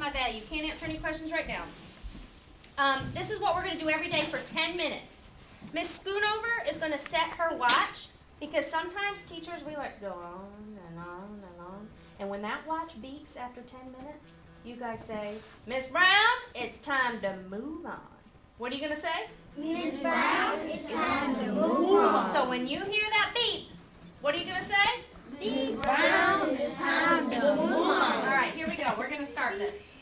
my value? Can't answer any questions right now. This is what we're going to do every day for 10 minutes. Miss Schoonover is going to set her watch because sometimes teachers, we like to go on and on and on. And when that watch beeps after 10 minutes, you guys say, Miss Brown, it's time to move on. What are you going to say? Miss Brown, it's time to move on. So when you hear that beep, what are you going to say? Miss Brown, it's time to move on. All right, here we go. We're going to start this.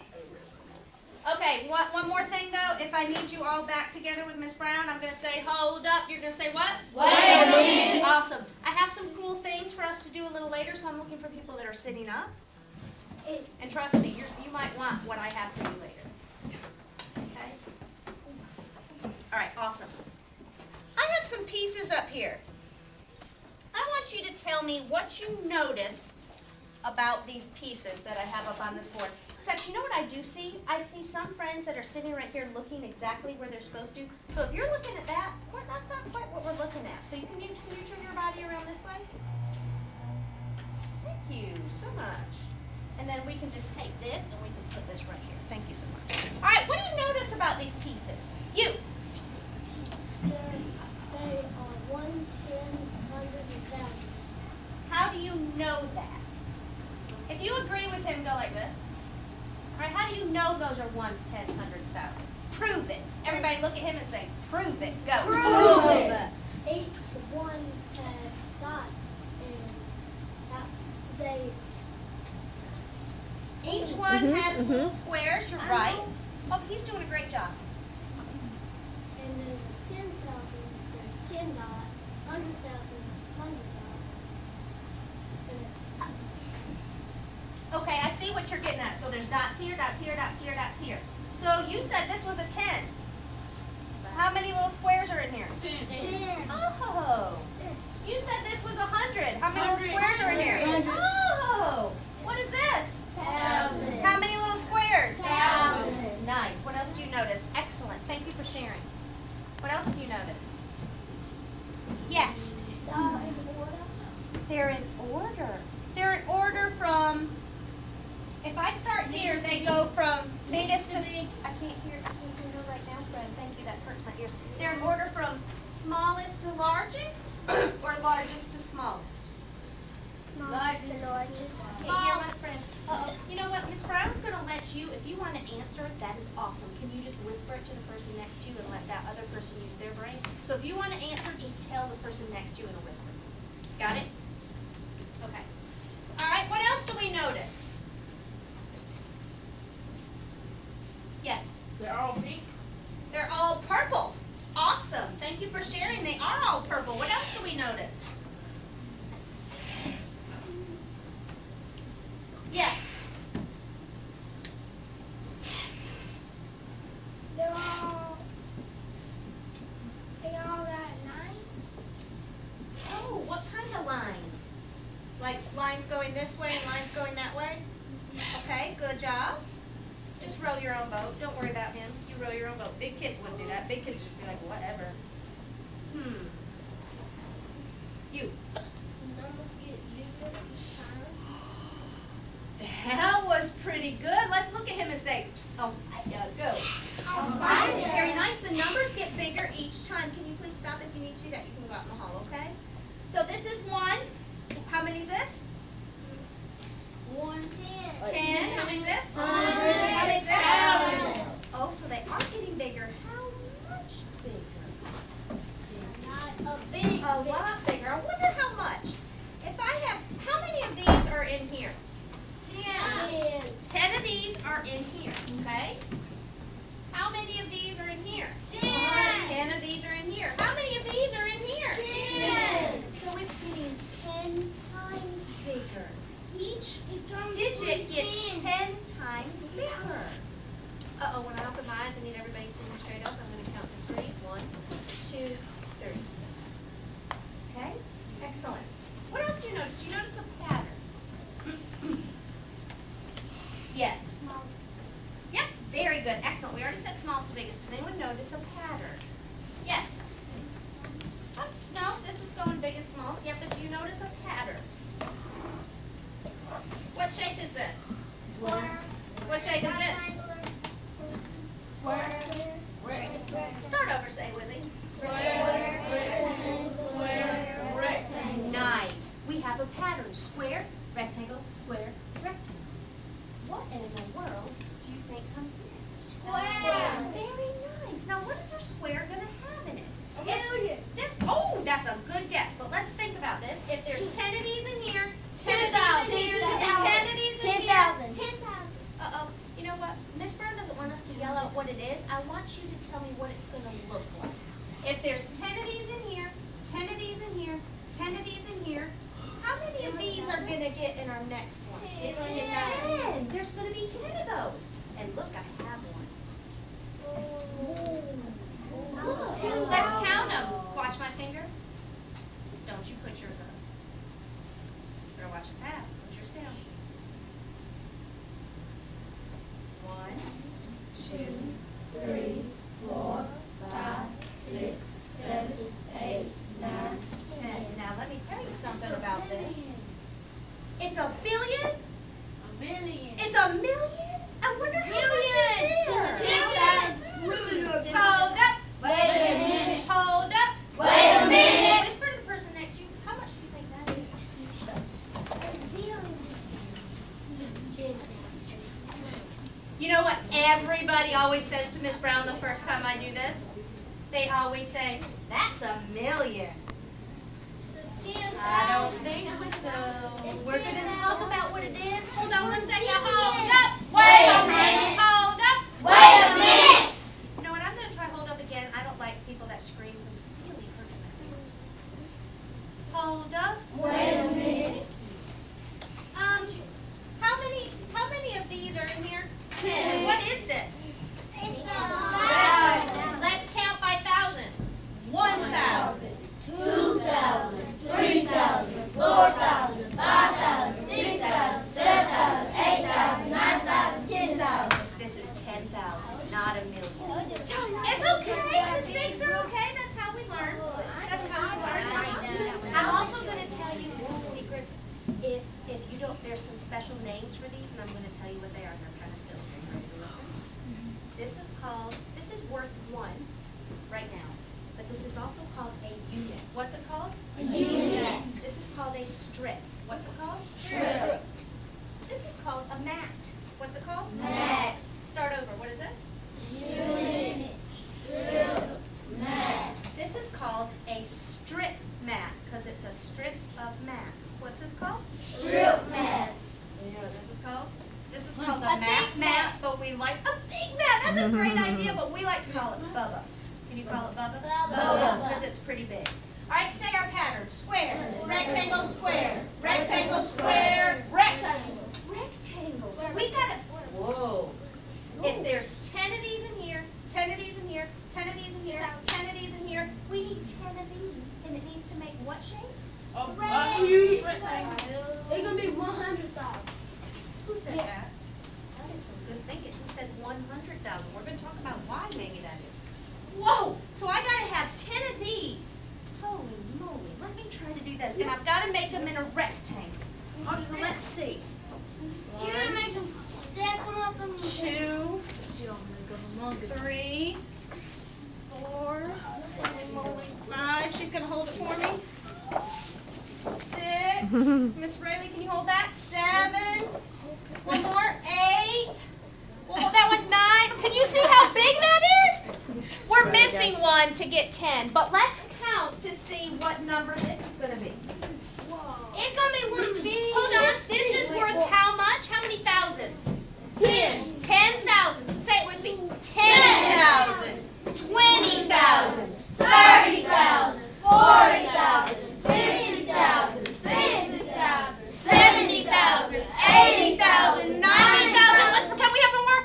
Okay, one more thing though. If I need you all back together with Miss Brown, I'm going to say, hold up. You're going to say what? Wait a minute. Awesome. I have some cool things for us to do a little later, so I'm looking for people that are sitting up. And trust me, you might want what I have for you later. Okay? All right, awesome. I have some pieces up here. I want you to tell me what you notice about these pieces that I have up on this board. Except, you know what I do see? I see some friends that are sitting right here looking exactly where they're supposed to. So if you're looking at that, that's not quite what we're looking at. So can you turn your body around this way? Thank you so much. And then we can just take this and we can put this right here. Thank you so much. All right, what do you notice about these pieces? You. They are ones, tens, hundreds, and thousands. How do you know that? If you agree with him, go like this. All right, how do you know those are ones, tens, hundreds, thousands? Prove it. Everybody look at him and say, prove it. Go. Prove it. Each one has dots, and they... Each one has little squares. You're right. Oh, he's doing a great job. And there's 10,000, there's 10 dots, 100,000, 100 dots. Okay, I see what you're getting at. So there's dots here, dots here, dots here, dots here. So you said this was a 10. How many little squares are in here? 10. Oh. You said this was 100. How many little squares are in here? 100. Oh. What is this? 1,000. How many little squares? 1,000. Nice. What else do you notice? Excellent. Thank you for sharing. What else do you notice? Yes. They're in order. They're in order from, if I start here, they go from biggest to, I can't hear her right now, friend. Thank you, that hurts my ears. They're in order from smallest to largest, or largest to smallest? Largest to largest. Okay, here, my friend. You know what, Miss Brown's going to let you, if you want to answer, that is awesome. Can you just whisper it to the person next to you and let that other person use their brain? So if you want to answer, just tell the person next to you in a whisper. Got it? Okay. All right, what else do we notice? Yes? They're all pink. They're all purple. Awesome. Thank you for sharing. They are all purple. What else do we notice? Yes. They all got lines. Oh, what kind of lines? Like lines going this way and lines going that way? Okay, good job. Just row your own boat. Don't worry about him. You row your own boat. Big kids wouldn't do that. Big kids just be like, whatever. You. Numbers get bigger each time. That was pretty good. Let's look at him and say, oh, go. Very nice. The numbers get bigger each time. Can you please stop if you need to do that? You can go out in the hall, okay? So this is 1. How many is this? 1, 10. 10. How many is this? 100. How many is this? 1,000. Oh, so they are getting bigger. How much bigger? Not a big. A lot bigger. I wonder how much. If I have, how many of these are in here? 10. 10 of these are in here, okay? How many of these are in here? 10. 10 of these are in here. How many of these are in here? 10. So it's getting 10 times bigger. Each It's going digit to gets 10. 10 times bigger. Uh-oh, when I open my eyes, I need everybody sitting straight up. I'm going to count to 3. 1, 2, 3. Okay? Excellent. What else do you notice? Do you notice a pattern? Yes. Small. Yep, very good. Excellent. We already said smallest to biggest. Does anyone notice a pattern? Yes. Oh, no, this is going biggest, smallest. Yep, but do you notice a pattern? What shape is this? Square. What shape is this? in the world do you think comes next? Square. Very nice. Now, what is our square going to have in it? A million. Oh, that's a good guess. But let's think about this. If there's 10 of these in here, 10 of 10,000. these in here, 10 of these in here. 10,000. 10,000. Uh-oh. You know what? Miss Brown doesn't want us to yell out what it is. I want you to tell me what it's going to look like. If there's 10 of these in here, 10 of these in here, 10 of these in here, how many of these are going to get in our next one? 10. There's going to be 10 of those. And look, I have one. Look. Let's count them. Watch my finger. Don't you put yours up. Better watch it pass. Put yours down. 1, 2, 3, 4, 5, 6, 7, 8, 9, 10. Now let me tell you something about this. It's a billion. A million. It's a million. I wonder how much is there. Hold up. Wait a minute. Hold up. Wait a minute. Whisper to the person next to you. How much do you think that is? You know what everybody always says to Miss Brown the first time I do this? They always say, "That's a million." I don't think so. We're going to talk about what it is. Hold on one second. Hold up. Wait a minute. Hold up. Wait a minute. You know what? I'm going to try hold up again. I don't like people that scream because it really hurts my ears. Hold up. Wait a minute. How many of these are in here? 10. What is this? It's Let's count by thousands. 1,000. 2,000, 3,000, 4,000, 5,000, 6,000, 7,000, 8,000, 9,000, 10,000. This is 10,000, not a million. It's okay. Mistakes are okay. That's how we learn. That's how we learn. I'm also going to tell you some secrets. If you don't, there's some special names for these, and I'm going to tell you what they are. They're kind of silly. Are you ready to listen? This is worth 1 right now. But this is also called a unit. What's it called? A unit. This is called a strip. What's it called? Strip. This is called a mat. What's it called? Mat. Start over. What is this? Unit. Strip. Mat. This is called a strip mat because it's a strip of mats. What's this called? Strip mat. You know what this is called? This is called A a mat big mat, but we like a big mat. That's a great idea, but we like to call it Bubba. Can you call it Bubba? Bubba. Because it's pretty big. All right, say our pattern. Square, rectangle, square, rectangle, square, rectangle. Rectangles. We got to. Whoa. If there's 10 of these in here, 10 of these in here, 10 of these in here, 10 of these in here, we need 10 of these, and it needs to make what shape? Rectangle. It's gonna be 100,000. Who said that? That is some good thinking. Who said 100,000? We're going to talk about why maybe that is. Whoa! So I got to have 10 of these. Holy moly. Let me try to do this. And I've got to make them in a rectangle. So let's see. You're gonna make them stack them up and 2, 3, 4, holy moly, 5. She's going to hold it for me. 6. Miss Rayleigh, can you hold that? 7. One more. 8. We'll hold that one. 9. Can you see how big that is? We're missing one to get 10, but let's count to see what number this is going to be. it's gonna be 1 big. Hold on. This is worth how much? How many thousands? 10. 10,000. So say it with me. 10,000. 20,000. 30,000. 40,000. 50,000. 60,000. 70,000. 80,000. 90,000. Let's pretend we have no more.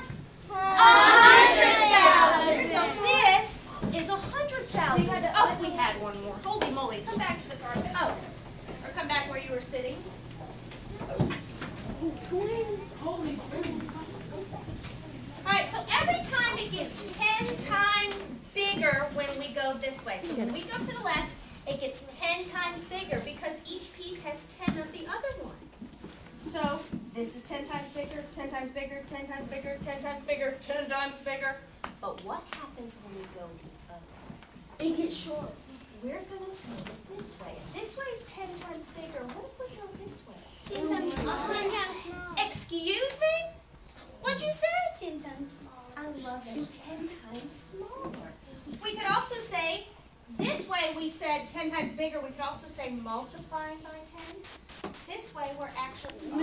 100,000. So this is 100,000. Oh, we had one more. Holy moly. Come back to the carpet. Oh. Or come back where you were sitting. All right, so every time it gets 10 times bigger when we go this way. So when we go to the left, it gets 10 times bigger because each piece has 10 of the other one. So this is 10 times bigger, 10 times bigger, 10 times bigger, 10 times bigger, 10 times bigger. But what happens when we go the other way? It gets short. We're going to go this way. If this way is 10 times bigger, what if we go this way? 10 times small. Excuse me? What'd you say? 10 times smaller. I love it. 10 times smaller. We could also say, this way we said 10 times bigger, we could also say multiplying by 10. This way we're actually